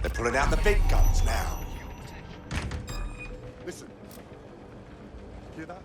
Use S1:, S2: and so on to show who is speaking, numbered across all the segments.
S1: They're pulling out the big guns now. Listen. Hear that?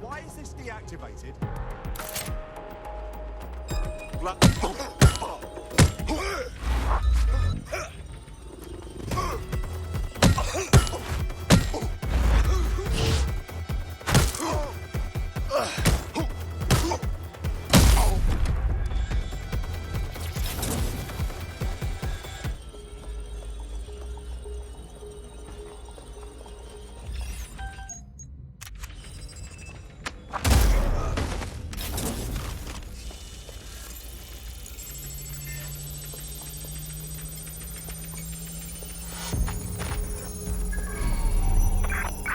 S1: Why is this deactivated?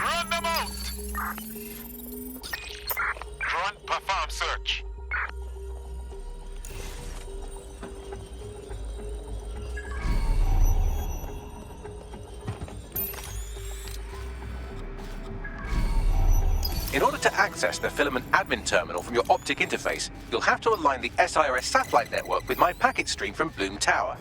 S2: Run them out! Run, perform search.
S3: In order to access the filament admin terminal from your optic interface, you'll have to align the SIRS satellite network with my packet stream from Bloom Tower.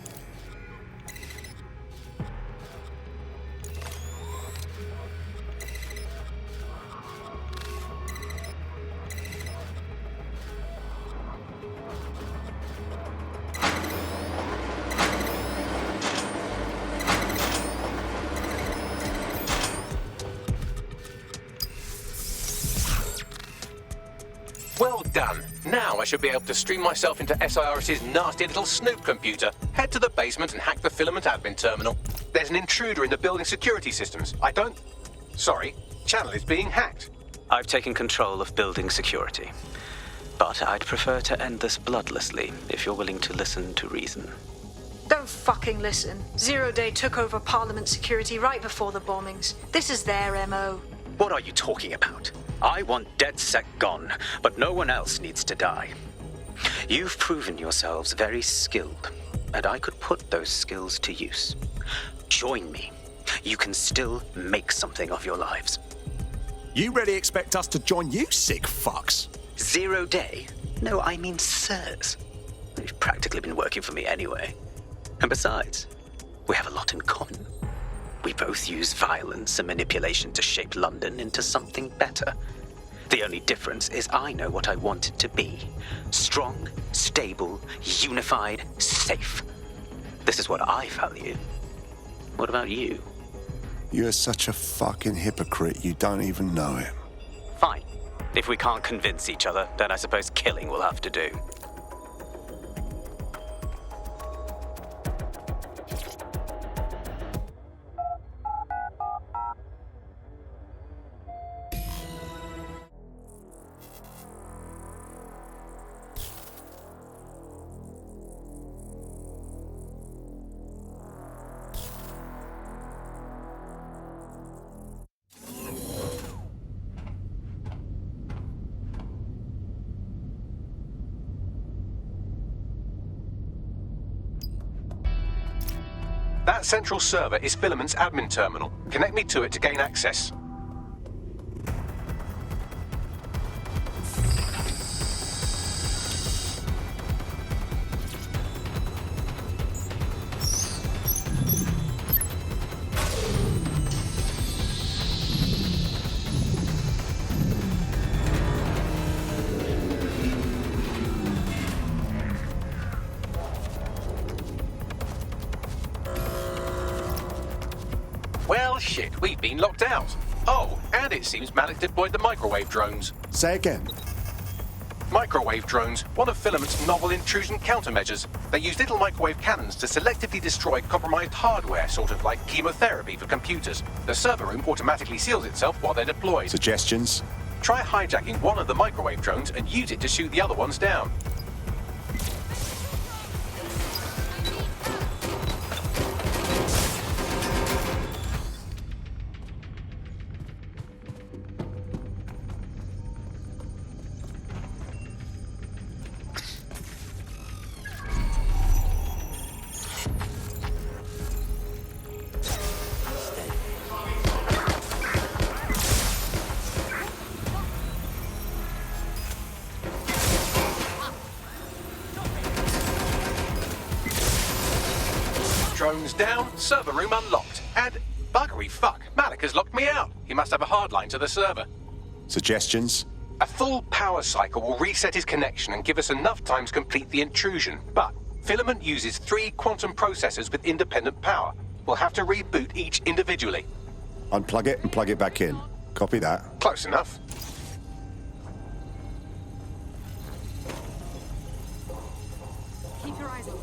S3: Well done. Now I should be able to stream myself into SIRS's nasty little snoop computer, head to the basement and hack the filament admin terminal. There's an intruder in the building security systems. Sorry, channel is being hacked.
S4: I've taken control of building security. But I'd prefer to end this bloodlessly, if you're willing to listen to reason.
S5: Don't fucking listen. Zero Day took over Parliament security right before the bombings. This is their MO.
S4: What are you talking about? I want DedSec gone, but no one else needs to die. You've proven yourselves very skilled, and I could put those skills to use. Join me. You can still make something of your lives.
S1: You really expect us to join you, sick fucks?
S4: 0 Day? No, I mean sirs. You've practically been working for me anyway. And besides, we have a lot in common. We both use violence and manipulation to shape London into something better. The only difference is I know what I want it to be. Strong, stable, unified, safe. This is what I value. What about you?
S1: You're such a fucking hypocrite, you don't even know it.
S4: Fine. If we can't convince each other, then I suppose killing will have to do.
S3: That central server is Filament's admin terminal. Connect me to it to gain access. Well, shit, we've been locked out. Oh, and it seems Malik deployed the microwave drones.
S1: Say again.
S3: Microwave drones, one of Filament's novel intrusion countermeasures. They use little microwave cannons to selectively destroy compromised hardware, sort of like chemotherapy for computers. The server room automatically seals itself while they're deployed.
S1: Suggestions?
S3: Try hijacking one of the microwave drones and use it to shoot the other ones down. Drones down, server room unlocked. And buggery fuck, Malik has locked me out. He must have a hard line to the server.
S1: Suggestions?
S3: A full power cycle will reset his connection and give us enough time to complete the intrusion. But Filament uses 3 quantum processors with independent power. We'll have to reboot each individually.
S1: Unplug it and plug it back in. Copy that.
S3: Close enough.
S6: Keep your eyes open.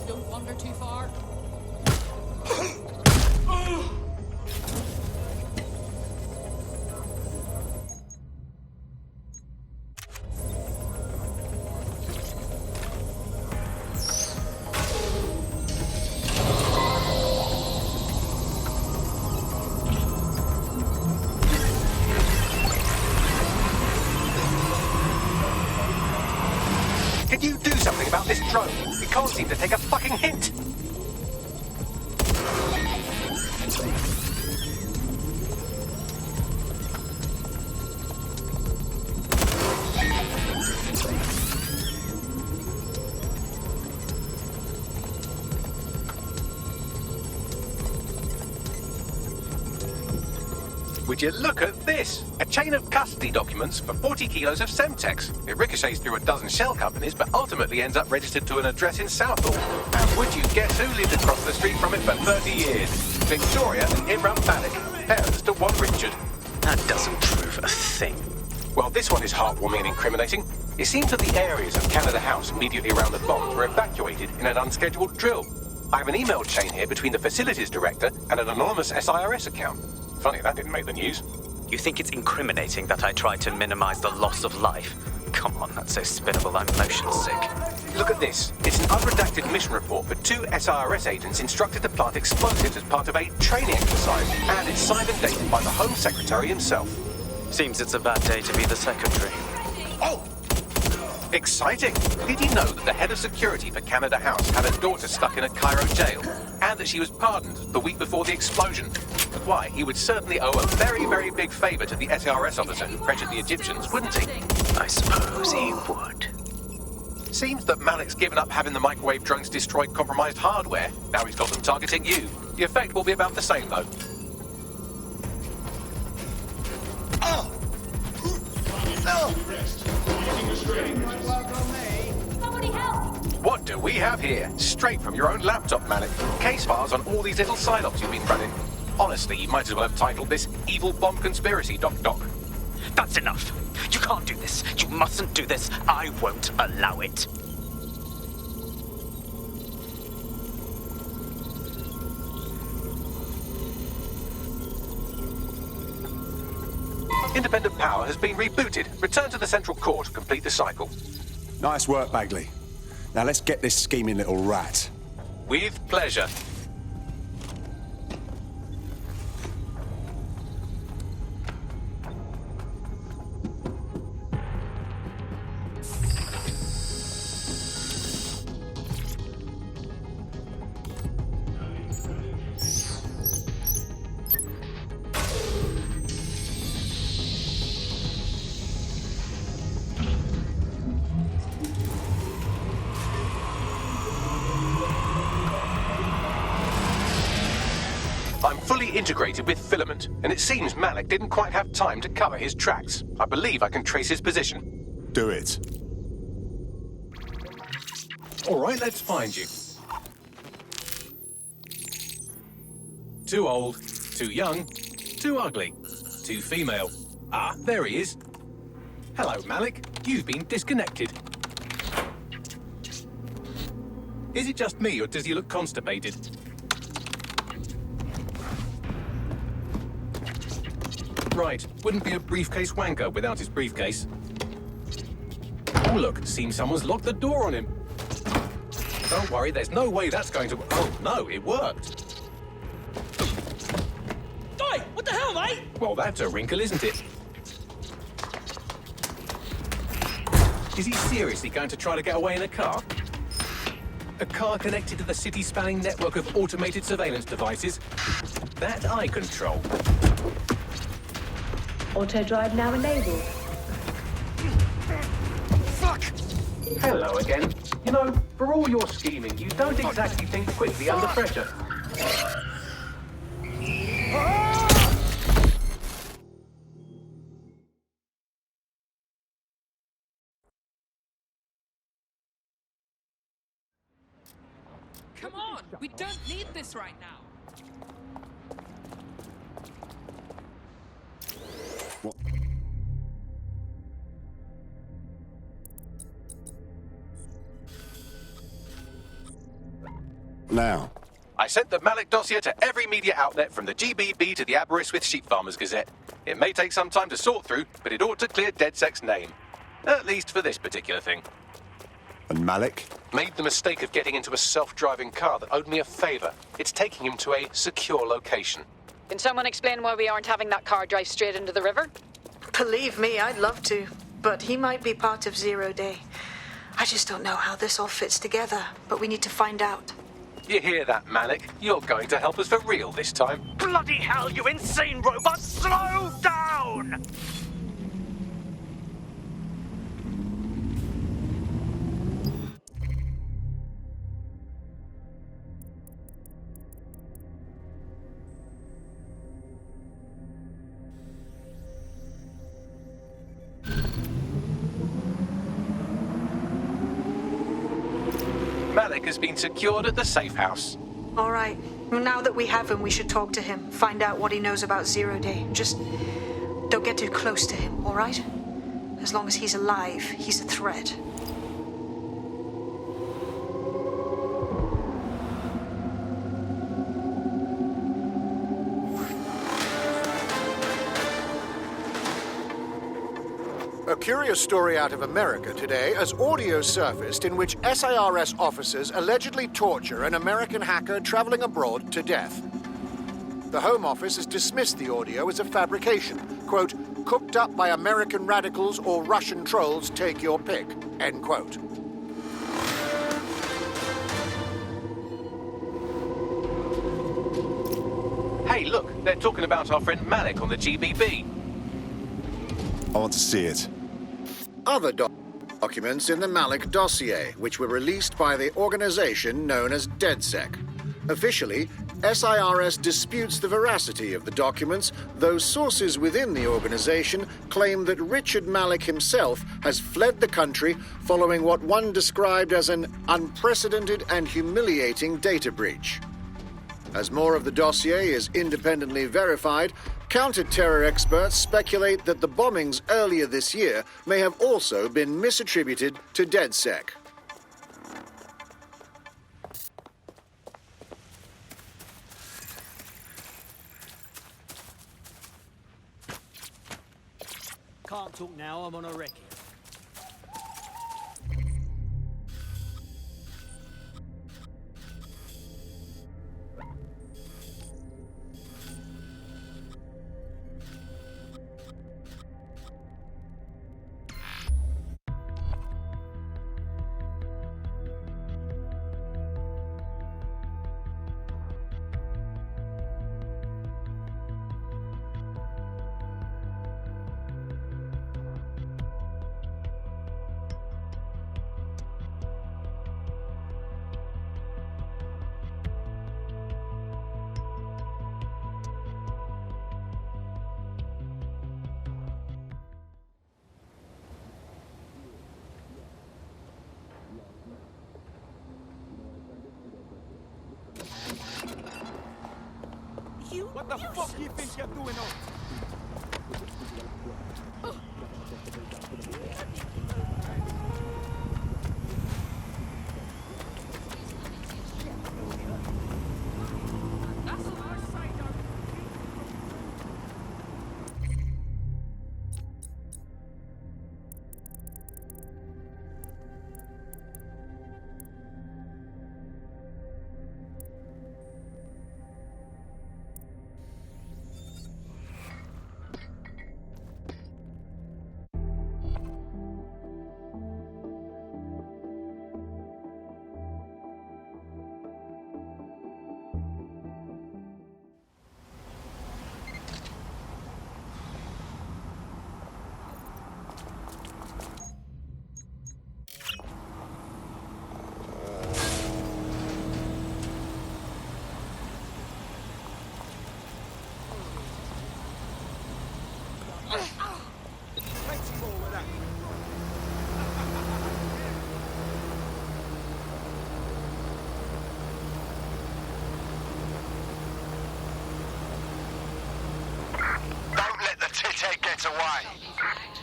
S6: Don't wander too far.
S3: Can you do something about this drone? It can't seem to take a fucking hint. Would you look at this? A chain of custody documents for 40 kilos of Semtex. It ricochets through a dozen shell companies, but ultimately ends up registered to an address in Southall. And would you guess who lived across the street from it for 30 years? Victoria and Imran Malik, parents to one Richard.
S4: That doesn't prove a thing.
S3: Well, this one is heartwarming and incriminating. It seems that the areas of Canada House immediately around the bombs were evacuated in an unscheduled drill. I have an email chain here between the facilities director and an anonymous SIRS account. Funny that didn't make the news.
S4: You think it's incriminating that I tried to minimize the loss of life? Come on, that's so spinnable I'm motion sick.
S3: Look at this. It's an unredacted mission report for 2 SIRS agents instructed to plant explosives as part of a training exercise, and it's signed and dated by the Home Secretary himself.
S4: Seems it's a bad day to be the secretary.
S3: Oh! Exciting! Did you know that the head of security for Canada House had a daughter stuck in a Cairo jail, and that she was pardoned the week before the explosion? Why, he would certainly owe a very, very big favor to the SIRS officer who pressured the Egyptians, wouldn't he?
S4: I suppose he would.
S3: Seems that Malik's given up having the microwave drones destroy compromised hardware. Now he's got them targeting you. The effect will be about the same, though.
S1: Oh! No!
S6: Somebody help!
S3: What do we have here? Straight from your own laptop, Malik. Case files on all these little psyops you've been running. Honestly, you might as well have titled this Evil Bomb Conspiracy, Doc.
S4: That's enough. You can't do this. You mustn't do this. I won't allow it.
S3: Independent power has been rebooted. Return to the central core to complete the cycle.
S1: Nice work, Bagley. Now let's get this scheming little rat.
S3: With pleasure. fully integrated with Filament, and it seems Malik didn't quite have time to cover his tracks. I believe I can trace his position.
S1: Do it.
S3: All right, let's find you. Too old, too young, too ugly, too female. Ah, there he is. Hello, Malik. You've been disconnected. Is it just me, or does he look constipated? Right, wouldn't be a briefcase wanker without his briefcase. Oh, look, seems someone's locked the door on him. Don't worry, there's no way that's going to... Oh, no, it worked.
S7: Oi, what the hell, mate?
S3: Well, that's a wrinkle, isn't it? Is he seriously going to try to get away in a car? A car connected to the city-spanning network of automated surveillance devices? That I control.
S8: Auto drive now enabled.
S3: Fuck! Hello again. You know, for all your scheming, you don't exactly think quickly under pressure.
S6: Come on! We don't need this right now.
S1: What? Now.
S3: I sent the Malik dossier to every media outlet from the GBB to the Aberystwyth Sheep Farmers Gazette. It may take some time to sort through, but it ought to clear DedSec's name. At least for this particular thing.
S1: And Malik?
S3: Made the mistake of getting into a self-driving car that owed me a favor. It's taking him to a secure location.
S9: Can someone explain why we aren't having that car drive straight into the river?
S5: Believe me, I'd love to. But he might be part of Zero Day. I just don't know how this all fits together, but we need to find out.
S3: You hear that, Malik? You're going to help us for real this time.
S7: Bloody hell, you insane robot! Slow down!
S3: Malik has been secured at the safe house.
S5: All right. Well, now that we have him, we should talk to him, find out what he knows about Zero Day. Just don't get too close to him, all right? As long as he's alive, he's a threat.
S10: A curious story out of America today as audio surfaced in which SIRS officers allegedly torture an American hacker traveling abroad to death. The Home Office has dismissed the audio as a fabrication, quote, cooked up by American radicals or Russian trolls, take your pick, end quote.
S3: Hey, look, they're talking about our friend Malik on the GBB.
S1: I want to see it.
S10: Other documents in the Malik dossier, which were released by the organization known as DedSec. Officially, SIRS disputes the veracity of the documents, though sources within the organization claim that Richard Malik himself has fled the country following what one described as an unprecedented and humiliating data breach. As more of the dossier is independently verified, counter-terror experts speculate that the bombings earlier this year may have also been misattributed to DedSec.
S7: Can't talk now, I'm on a recce. What the fuck you think you're doing out?
S6: That's on our side, darling.
S2: Don't let the tithead get away.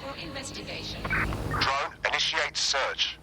S6: For investigation.
S2: Drone, initiate search.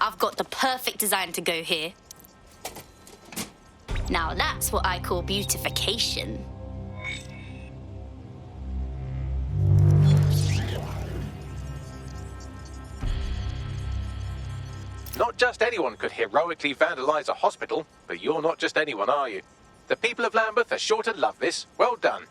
S11: I've got the perfect design to go here. Now that's what I call beautification.
S3: Not just anyone could heroically vandalize a hospital, but you're not just anyone, are you? The people of Lambeth are sure to love this. Well done.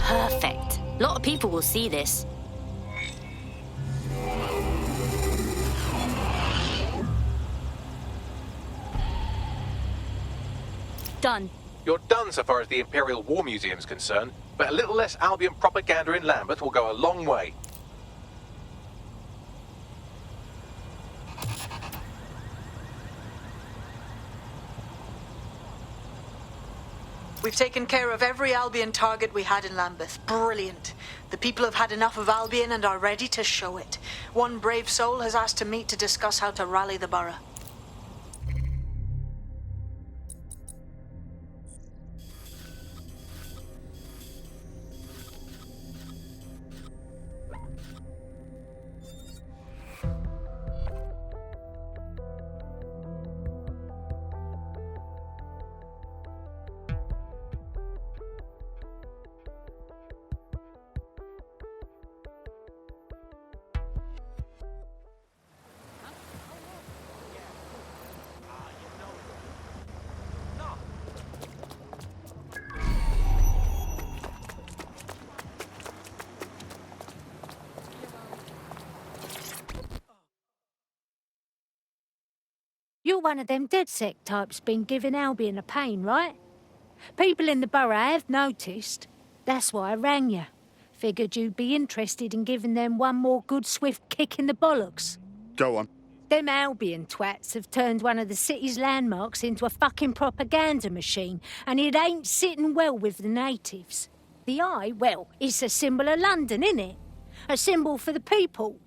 S11: Perfect. A lot of people will see this. Done.
S3: You're done so far as the Imperial War Museum's concerned, but a little less Albion propaganda in Lambeth will go a long way.
S5: We've taken care of every Albion target we had in Lambeth. Brilliant. The people have had enough of Albion and are ready to show it. One brave soul has asked to meet to discuss how to rally the borough.
S12: You're one of them DedSec types been giving Albion a pain, right? People in the borough have noticed. That's why I rang you. Figured you'd be interested in giving them one more good swift kick in the bollocks.
S1: Go on.
S12: Them Albion twats have turned one of the city's landmarks into a fucking propaganda machine, and it ain't sitting well with the natives. The Eye, well, it's a symbol of London, innit? A symbol for the people.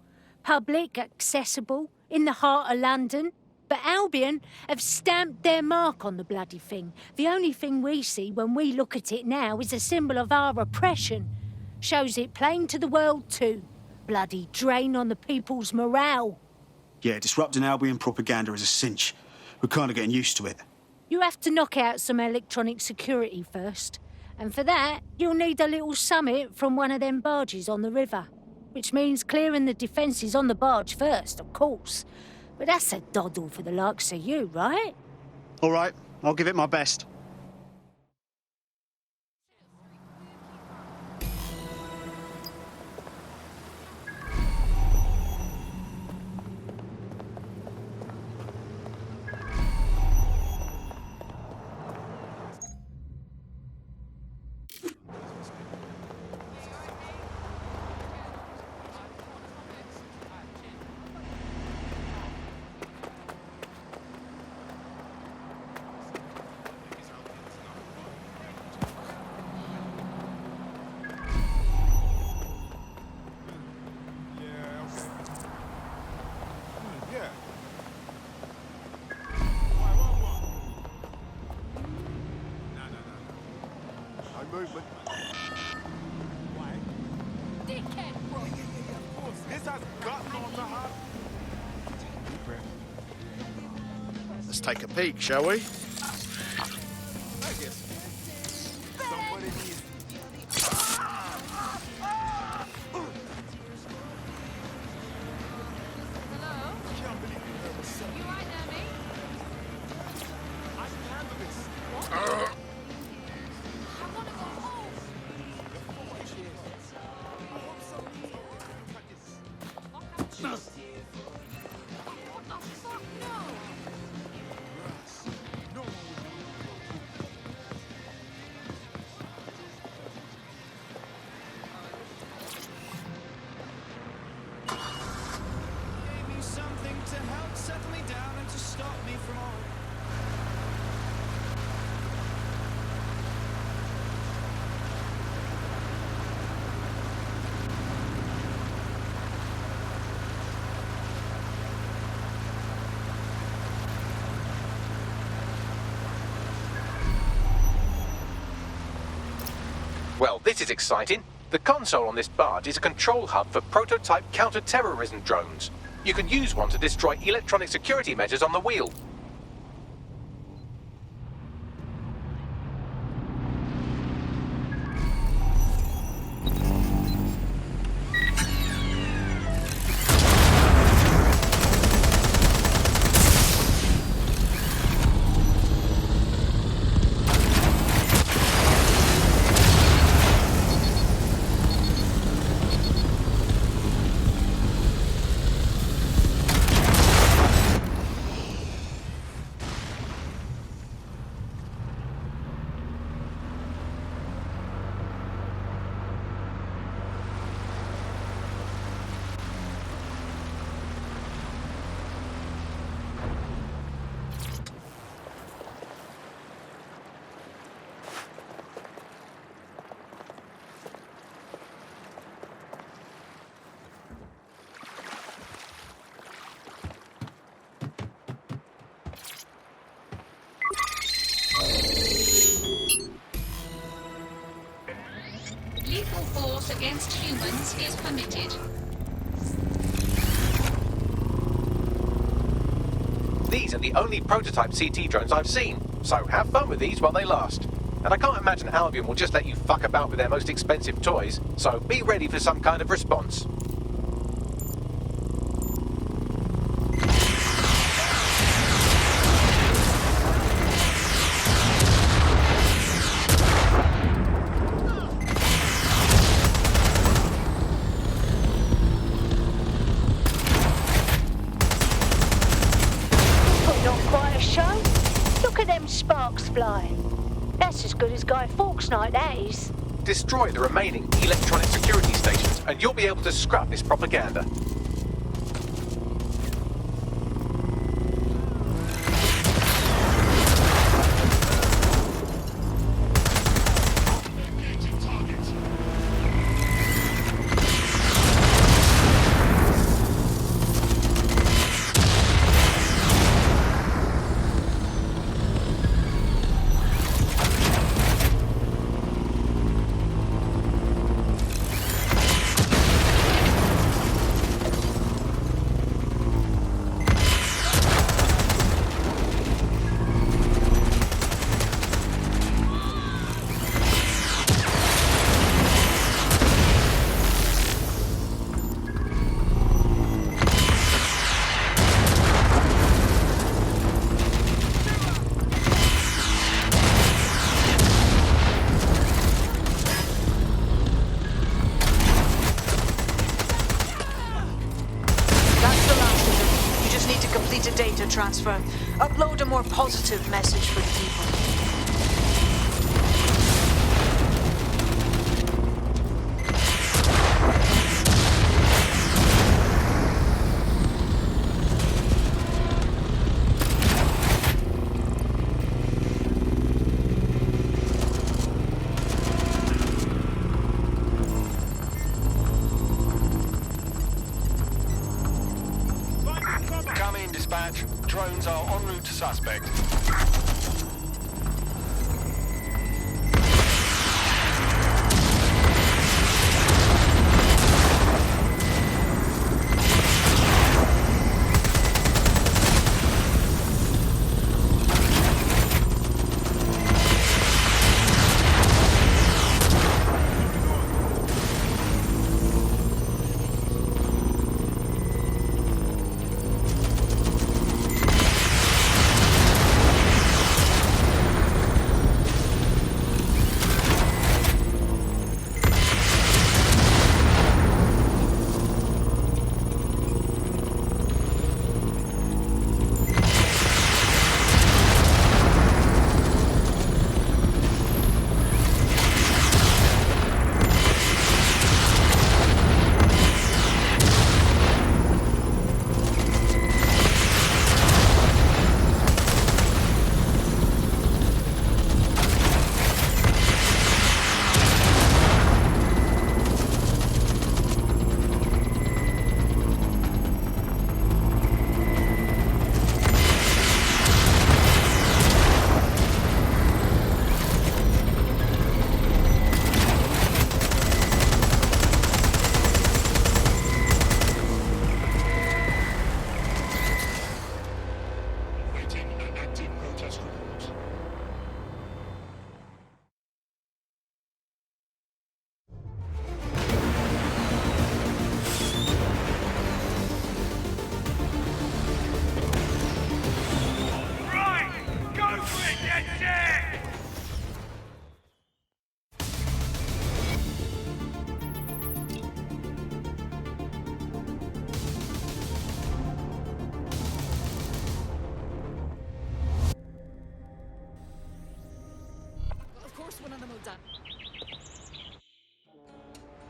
S12: Public, accessible, in the heart of London. But Albion have stamped their mark on the bloody thing. The only thing we see when we look at it now is a symbol of our oppression. Shows it plain to the world too. Bloody drain on the people's morale.
S13: Yeah, disrupting Albion propaganda is a cinch. We're kind of getting used to it.
S12: You have to knock out some electronic security first. And for that, you'll need a little summit from one of them barges on the river. Which means clearing the defences on the barge first, of course. But that's a doddle for the likes of you, right?
S13: All right, I'll give it my best.
S1: Movement. Why?
S6: Dickhead, bro.
S1: This has gotten on the heart.
S10: Let's take a peek, shall we?
S1: I guess. Somebody needs.
S6: Hello?
S1: Can't believe you heard what's up.
S6: You right there, mate?
S1: I can handle this.
S6: I wanna go home. What the fuck? No.
S14: Gave me something to help settle me down and to stop me from all.
S3: Well, this is exciting. The console on this barge is a control hub for prototype counter-terrorism drones. You can use one to destroy electronic security measures on the wheel.
S15: against humans is permitted.
S3: These are the only prototype CT drones I've seen, so have fun with these while they last. And I can't imagine Albion will just let you fuck about with their most expensive toys, so be ready for some kind of response.
S12: Putting on quite a show. Look at them sparks flying. That's as good as Guy Fawkes night, that is.
S3: Destroy the remaining electronic security stations, and you'll be able to scrap this propaganda.
S5: Data transfer. Upload a more positive message for the people.
S2: Come in, dispatch. Drones are en route to suspect.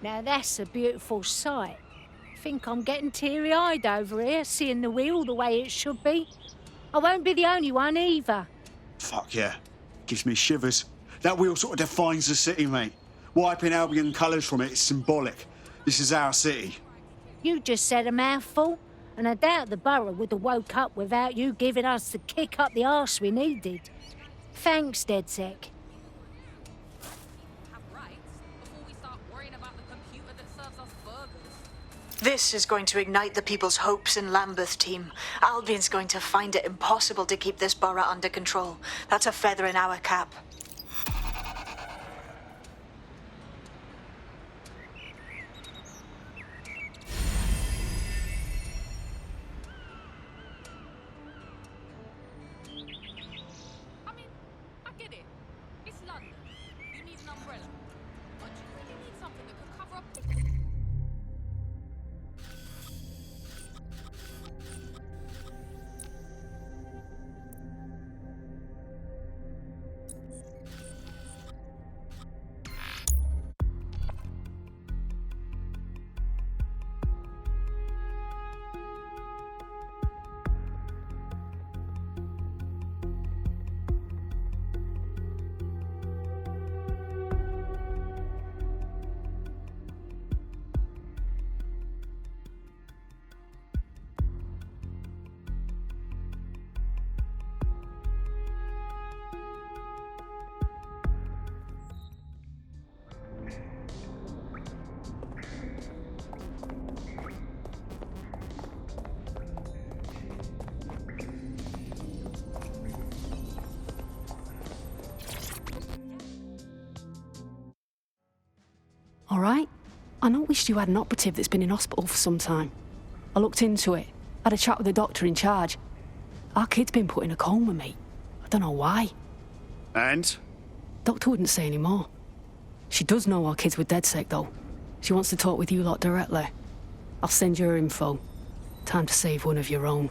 S12: Now that's a beautiful sight. Think I'm getting teary-eyed over here, seeing the wheel the way it should be. I won't be the only one either.
S13: Fuck yeah. Gives me shivers. That wheel sort of defines the city, mate. Wiping Albion colours from it is symbolic. This is our city.
S12: You just said a mouthful, and I doubt the borough would have woke up without you giving us the kick up the arse we needed. Thanks, DedSec.
S6: Have rights before we start worrying about the computer that
S5: This is going to ignite the people's hopes in Lambeth, team. Albion's going to find it impossible to keep this borough under control. That's a feather in our cap.
S6: I mean, I get it. It's London. You need an umbrella. But you really need something that could cover up...
S16: All right? I noticed you had an operative that's been in hospital for some time. I looked into it, had a chat with the doctor in charge. Our kid's been put in a coma, mate. I don't know why.
S13: And?
S16: Doctor wouldn't say any more. She does know our kid's with DedSec, though. She wants to talk with you lot directly. I'll send you her info. Time to save one of your own.